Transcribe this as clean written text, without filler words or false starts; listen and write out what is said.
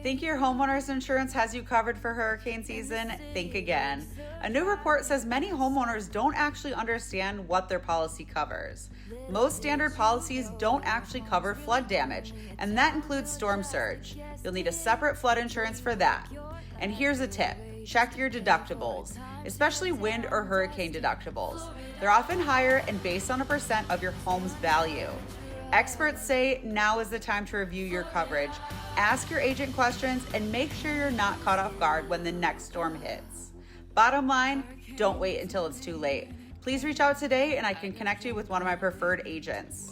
Think your homeowner's insurance has you covered for hurricane season? Think again. A new report says many homeowners don't actually understand what their policy covers. Most standard policies don't actually cover flood damage, and that includes storm surge. You'll need a separate flood insurance for that. And here's a tip. Check your deductibles, especially wind or hurricane deductibles. They're often higher and based on a percent of your home's value. Experts say now is the time to review your coverage. Ask your agent questions and make sure you're not caught off guard when the next storm hits. Bottom line, don't wait until it's too late. Please reach out today and I can connect you with one of my preferred agents.